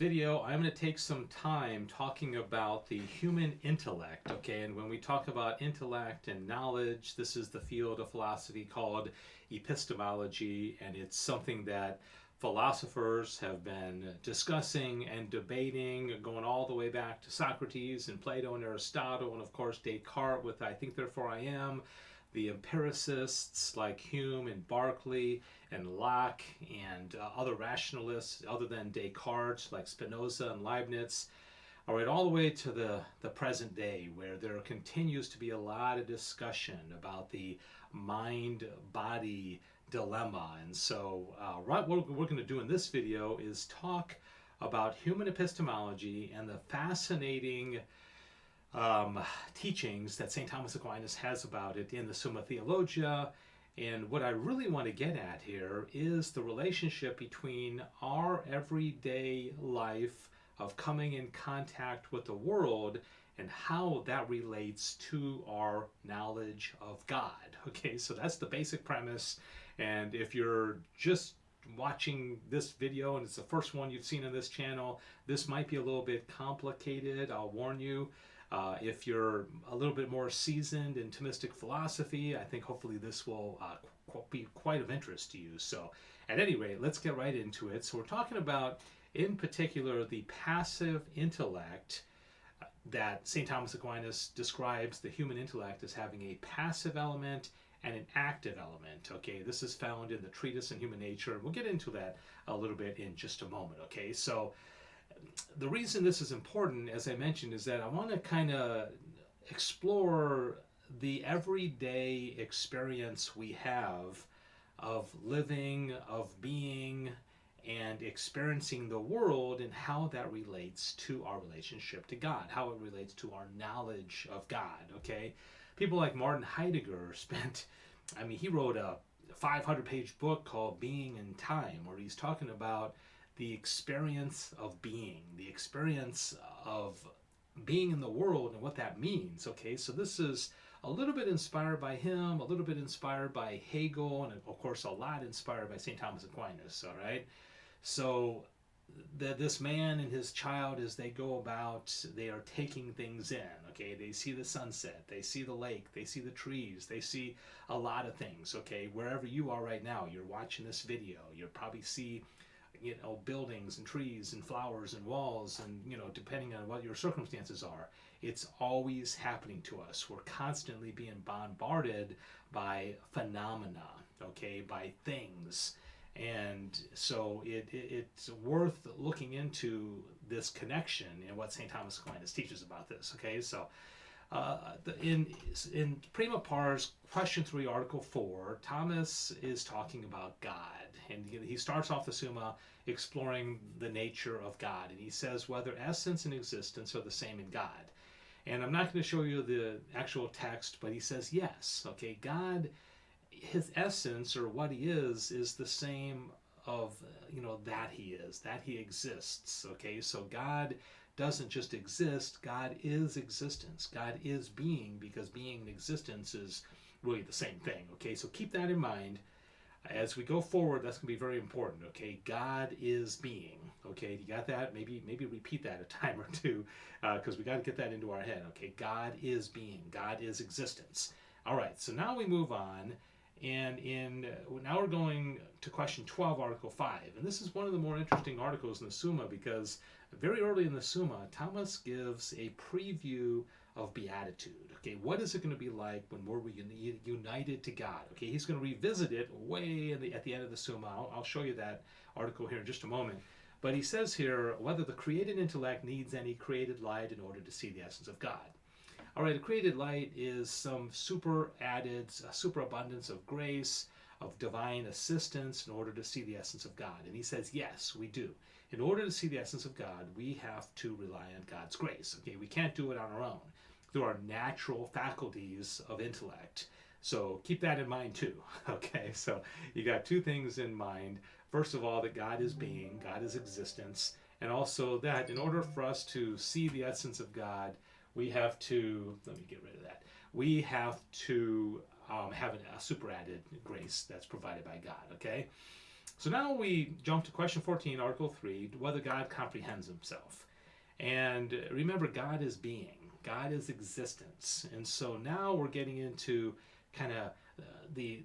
Video, I'm going to take some time talking about the human intellect, okay? And when we talk about intellect and knowledge, this is the field of philosophy called epistemology, and it's something that philosophers have been discussing and debating, going all the way back to Socrates and Plato and Aristotle, and of course Descartes with I think therefore I am, the empiricists like Hume and Berkeley and Locke and other rationalists other than Descartes like Spinoza and Leibniz. All right, all the way to the present day where there continues to be a lot of discussion about the mind-body dilemma. And so what we're going to do in this video is talk about human epistemology and the fascinating teachings that St. Thomas Aquinas has about it in the Summa Theologia. And what I really want to get at here is the relationship between our everyday life of coming in contact with the world and how that relates to our knowledge of God. Okay, so that's the basic premise. And if you're just watching this video and it's the first one you've seen on this channel, this might be a little bit complicated, I'll warn you. If you're a little bit more seasoned in Thomistic philosophy, I think hopefully this will be quite of interest to you. So at any rate, let's get right into it. So we're talking about, in particular, the passive intellect that St. Thomas Aquinas describes the human intellect as having a passive element and an active element. Okay, this is found in the Treatise on Human Nature, and we'll get into that a little bit in just a moment. Okay, so the reason this is important, as I mentioned, is that I want to kind of explore the everyday experience we have of living, of being, and experiencing the world and how that relates to our relationship to God, how it relates to our knowledge of God, okay? People like Martin Heidegger he wrote a 500-page book called Being in Time, where he's talking about the experience of being, the experience of being in the world and what that means. Okay, so this is a little bit inspired by him, a little bit inspired by Hegel, and of course a lot inspired by St. Thomas Aquinas. All right, so this man and his child, as they go about, they are taking things in. Okay, they see the sunset, they see the lake, they see the trees, they see a lot of things. Okay, wherever you are right now, you're watching this video, you'll probably see buildings and trees and flowers and walls, and depending on what your circumstances are, it's always happening to us. We're constantly being bombarded by phenomena, okay, by things. And so it's worth looking into this connection and what St. Thomas Aquinas teaches about this. Okay, so in Prima Pars, question 3, article 4, Thomas is talking about God, and he starts off the Summa exploring the nature of God, and he says whether essence and existence are the same in God. And I'm not going to show you the actual text, but he says yes. Okay, God, his essence, or what he is the same of that he is, that he exists. Okay, so God doesn't just exist, God is existence, God is being, because being and existence is really the same thing. Okay, so keep that in mind as we go forward. That's going to be very important. Okay, God is being. Okay, you got that? Maybe repeat that a time or two, because we got to get that into our head. Okay, God is being, God is existence. All right, so now we move on, and now we're going to question 12, article 5, and this is one of the more interesting articles in the Summa, because very early in the Summa, Thomas gives a preview of beatitude. Okay, what is it going to be like when we're united to God? Okay, he's going to revisit it way at the end of the Summa. I'll show you that article here in just a moment. But he says here, whether the created intellect needs any created light in order to see the essence of God. All right, a created light is some superabundance of grace, of divine assistance in order to see the essence of God. And he says, yes, we do. In order to see the essence of God, we have to rely on God's grace. Okay, we can't do it on our own, through our natural faculties of intellect. So keep that in mind too. Okay, so you got two things in mind. First of all, that God is being, God is existence, and also that in order for us to see the essence of God, we have to, let me get rid of that, we have to have a superadded grace that's provided by God, okay? So now we jump to question 14, Article 3, whether God comprehends himself. And remember, God is being, God is existence. And so now we're getting into kind of the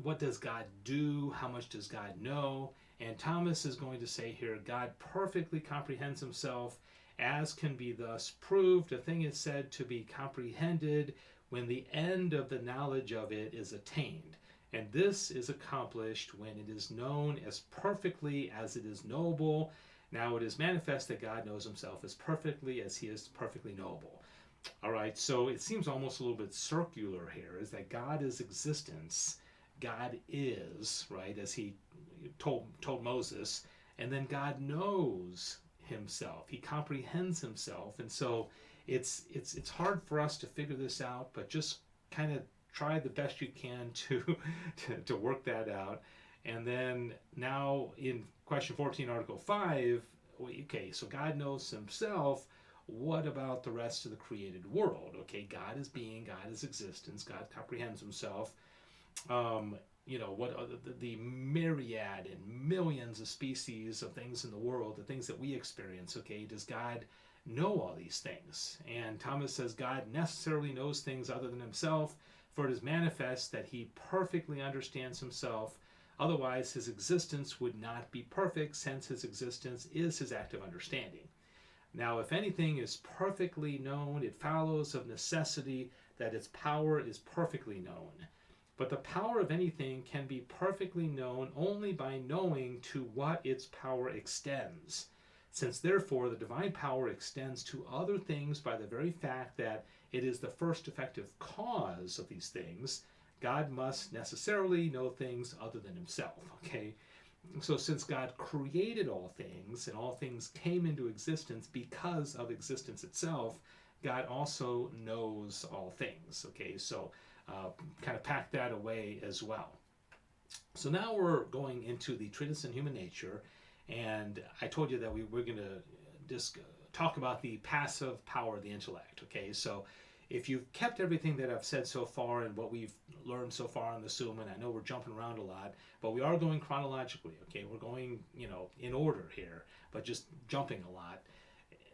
what does God do? How much does God know? And Thomas is going to say here, God perfectly comprehends himself, as can be thus proved. A thing is said to be comprehended when the end of the knowledge of it is attained. And this is accomplished when it is known as perfectly as it is knowable. Now it is manifest that God knows himself as perfectly as he is perfectly knowable. All right, so it seems almost a little bit circular here, is that God is existence, God is, right, as he told Moses, and then God knows himself, he comprehends himself. And so it's hard for us to figure this out, but just kind of try the best you can to work that out. And then now in question 14, Article 5, okay, so God knows himself. What about the rest of the created world? Okay, God is being, God is existence, God comprehends himself. What are the myriad and millions of species of things in the world, the things that we experience, okay, does God know all these things? And Thomas says God necessarily knows things other than himself, for it is manifest that he perfectly understands himself. Otherwise, his existence would not be perfect, since his existence is his act of understanding. Now, if anything is perfectly known, it follows of necessity that its power is perfectly known. But the power of anything can be perfectly known only by knowing to what its power extends. Since therefore the divine power extends to other things by the very fact that it is the first effective cause of these things, God must necessarily know things other than himself, okay? So since God created all things, and all things came into existence because of existence itself, God also knows all things, okay? So kind of pack that away as well. So now we're going into the Treatise on Human Nature, and I told you that we're going to just talk about the passive power of the intellect, okay? So if you've kept everything that I've said so far and what we've learned so far in the Summa, and I know we're jumping around a lot, but we are going chronologically, okay? We're going, in order here, but just jumping a lot.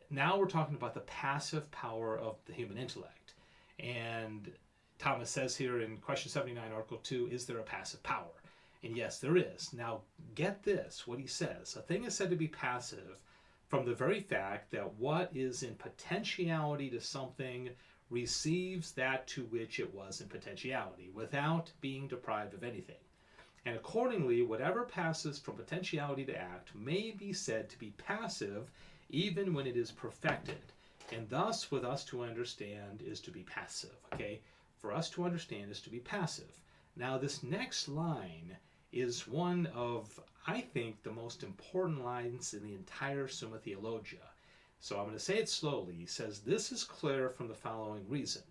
Now we're talking about the passive power of the human intellect. And Thomas says here in question 79, Article 2, is there a passive power? And yes, there is. Now, get this, what he says. A thing is said to be passive from the very fact that what is in potentiality to something receives that to which it was in potentiality, without being deprived of anything. And accordingly, whatever passes from potentiality to act may be said to be passive, even when it is perfected. And thus, with us to understand is to be passive, okay? For us to understand is to be passive. Now, this next line is one of, I think, the most important lines in the entire Summa Theologia. So I'm going to say it slowly. He says, this is clear from the following reason.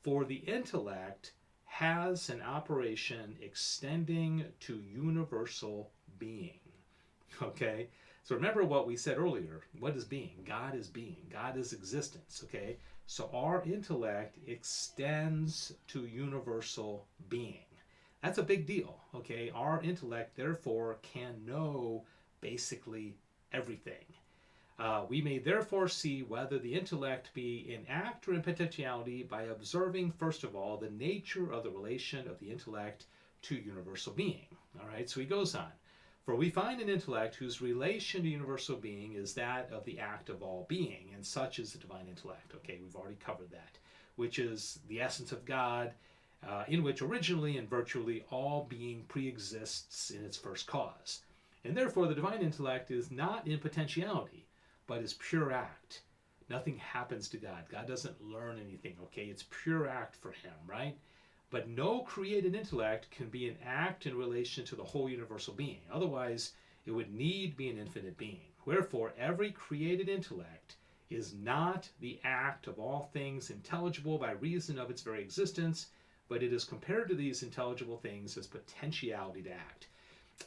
For the intellect has an operation extending to universal being. Okay? So remember what we said earlier. What is being? God is being. God is existence. Okay? So our intellect extends to universal being. That's a big deal. Okay? Our intellect, therefore, can know basically everything. We may therefore see whether the intellect be in act or in potentiality by observing, first of all, the nature of the relation of the intellect to universal being. All right, so he goes on. For we find an intellect whose relation to universal being is that of the act of all being, and such is the divine intellect. Okay, we've already covered that, which is the essence of God, in which originally and virtually all being pre-exists in its first cause. And therefore the divine intellect is not in potentiality, but is pure act. Nothing happens to God. God doesn't learn anything, okay? It's pure act for him, right? But no created intellect can be an act in relation to the whole universal being. Otherwise, it would need be an infinite being. Wherefore, every created intellect is not the act of all things intelligible by reason of its very existence, but it is compared to these intelligible things as potentiality to act.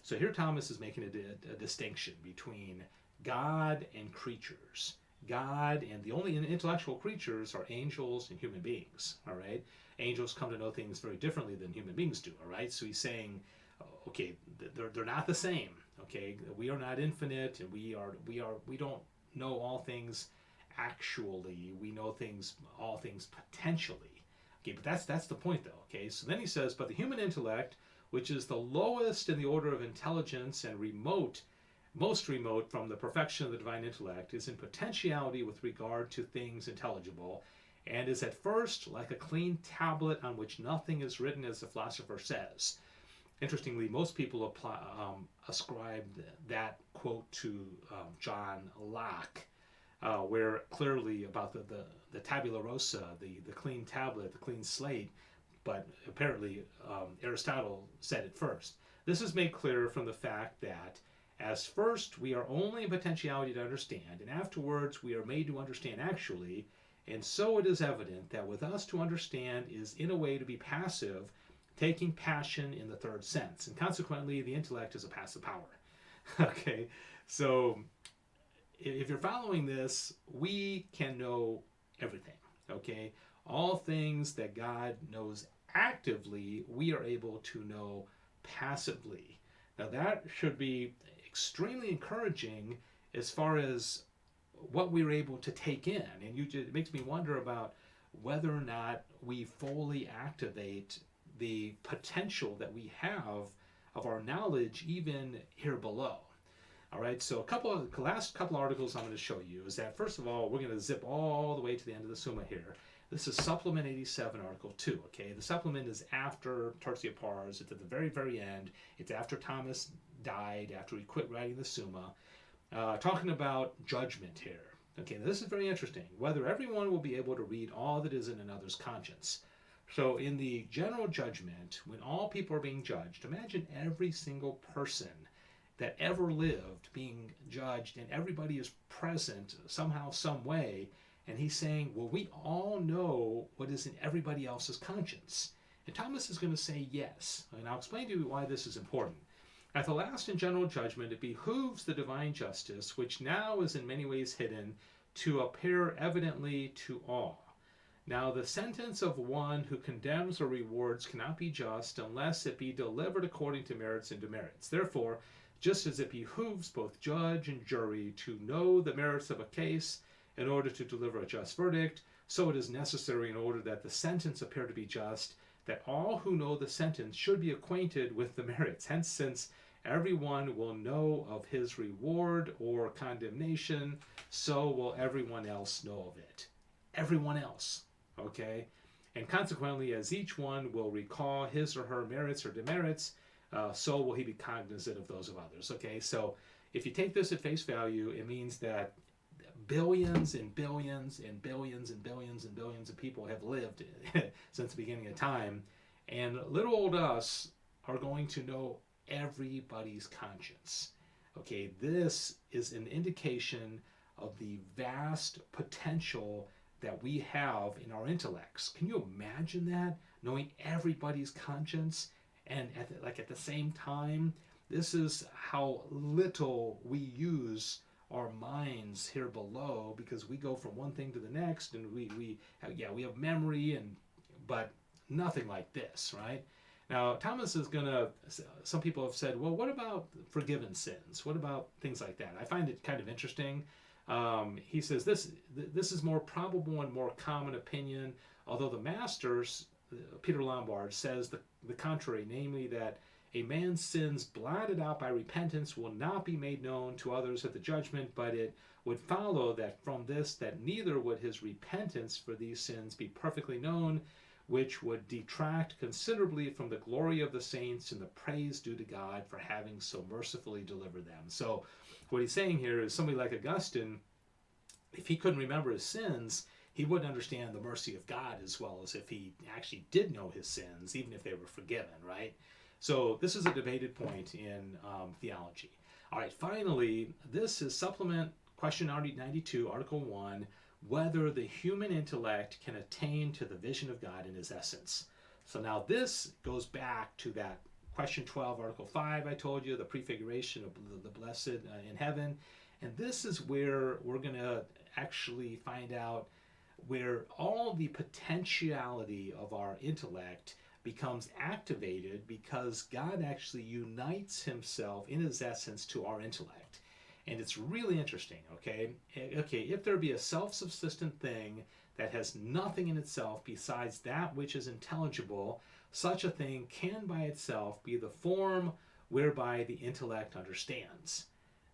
So here Thomas is making a distinction between God and creatures. God and the only intellectual creatures are angels and human beings, all right? Angels come to know things very differently than human beings do, all right? So he's saying, okay, they're not the same. Okay, we are not infinite, and we don't know all things actually. We know all things potentially. Okay, but that's the point though. Okay, so then he says, but the human intellect, which is the lowest in the order of intelligence and most remote from the perfection of the divine intellect, is in potentiality with regard to things intelligible, and is at first like a clean tablet on which nothing is written, as the philosopher says. Interestingly, most people ascribe that quote to John Locke, where clearly about the tabula rasa, the clean tablet, the clean slate, but apparently Aristotle said it first. This is made clear from the fact that as first we are only a potentiality to understand, and afterwards we are made to understand actually, and so it is evident that with us to understand is in a way to be passive, taking passion in the third sense, and consequently the intellect is a passive power. Okay, so if you're following this, we can know everything. Okay, all things that God knows actively, we are able to know passively. Now that should be extremely encouraging as far as what we're able to take in, and it makes me wonder about whether or not we fully activate the potential that we have of our knowledge even here below. All right, so last couple articles I'm going to show you is that, first of all, we're going to zip all the way to the end of the Summa here. This is Supplement 87, Article 2, okay? The supplement is after Tertia Pars. It's at the very, very end. It's after Thomas died, after he quit writing the Summa, talking about judgment here. Okay, now this is very interesting. Whether everyone will be able to read all that is in another's conscience. So in the general judgment, when all people are being judged, imagine every single person that ever lived being judged, and everybody is present somehow, some way, and he's saying, well, we all know what is in everybody else's conscience. And Thomas is going to say yes, and I'll explain to you why this is important. At the last and general judgment, it behooves the divine justice, which now is in many ways hidden, to appear evidently to all. Now the sentence of one who condemns or rewards cannot be just unless it be delivered according to merits and demerits. Therefore, just as it behooves both judge and jury to know the merits of a case in order to deliver a just verdict, so it is necessary, in order that the sentence appear to be just, that all who know the sentence should be acquainted with the merits. Hence, since everyone will know of his reward or condemnation, so will everyone else know of it. Everyone else, okay? And consequently, as each one will recall his or her merits or demerits, so will he be cognizant of those of others. Okay, so if you take this at face value, it means that billions and billions and billions and billions and billions of people have lived since the beginning of time, and little old us are going to know everybody's conscience. Okay, this is an indication of the vast potential that we have in our intellects. Can you imagine that? Knowing everybody's conscience, and at the same time, this is how little we use our minds here below, because we go from one thing to the next, and we have memory, but nothing like this, right? Now Thomas is gonna. Some people have said, well, what about forgiven sins? What about things like that? I find it kind of interesting. He says this is more probable and more common opinion, although the masters, Peter Lombard, says the contrary, namely that a man's sins blotted out by repentance will not be made known to others at the judgment, but it would follow that from this that neither would his repentance for these sins be perfectly known, which would detract considerably from the glory of the saints and the praise due to God for having so mercifully delivered them. So what he's saying here is, somebody like Augustine, if he couldn't remember his sins, he wouldn't understand the mercy of God as well as if he actually did know his sins, even if they were forgiven, right? So this is a debated point in theology. All right, finally, this is supplement question 92, article 1, whether the human intellect can attain to the vision of God in his essence. So now this goes back to that question 12, article 5, I told you, the prefiguration of the blessed in heaven. And this is where we're going to actually find out where all the potentiality of our intellect becomes activated because God actually unites himself in his essence to our intellect. And it's really interesting, okay? Okay, if there be a self-subsistent thing that has nothing in itself besides that which is intelligible, such a thing can by itself be the form whereby the intellect understands.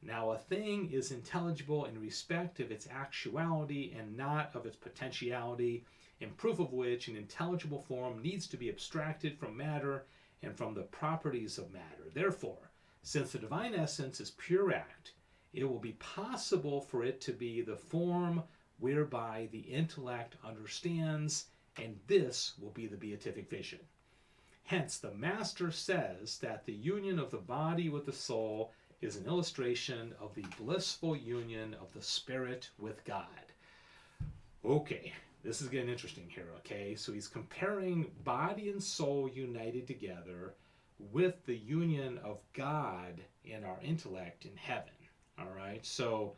Now, a thing is intelligible in respect of its actuality and not of its potentiality, in proof of which an intelligible form needs to be abstracted from matter and from the properties of matter. Therefore, since the divine essence is pure act, it will be possible for it to be the form whereby the intellect understands, and this will be the beatific vision. Hence, the Master says that the union of the body with the soul is an illustration of the blissful union of the spirit with God. Okay, this is getting interesting here, okay? So he's comparing body and soul united together with the union of God and our intellect in heaven. All right, so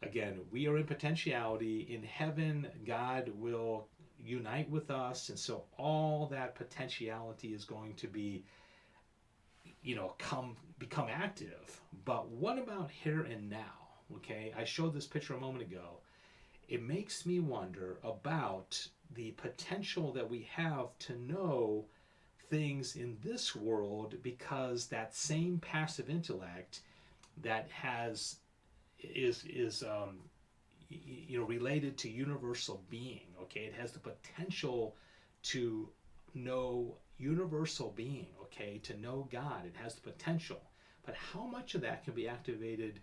again, we are in potentiality. In heaven, God will unite with us, and so all that potentiality is going to be, become active. But what about here and now? Okay, I showed this picture a moment ago. It makes me wonder about the potential that we have to know things in this world, because that same passive intellect that is related to universal being. Okay, it has the potential to know universal being. Okay, to know God. It has the potential, but how much of that can be activated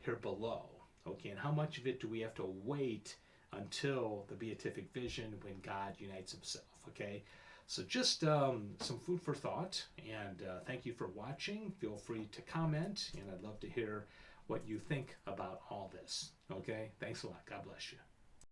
here below? Okay, and how much of it do we have to wait until the beatific vision when God unites himself? Okay, so just some food for thought, and thank you for watching. Feel free to comment, and I'd love to hear what you think about all this. Okay, thanks a lot. God bless you.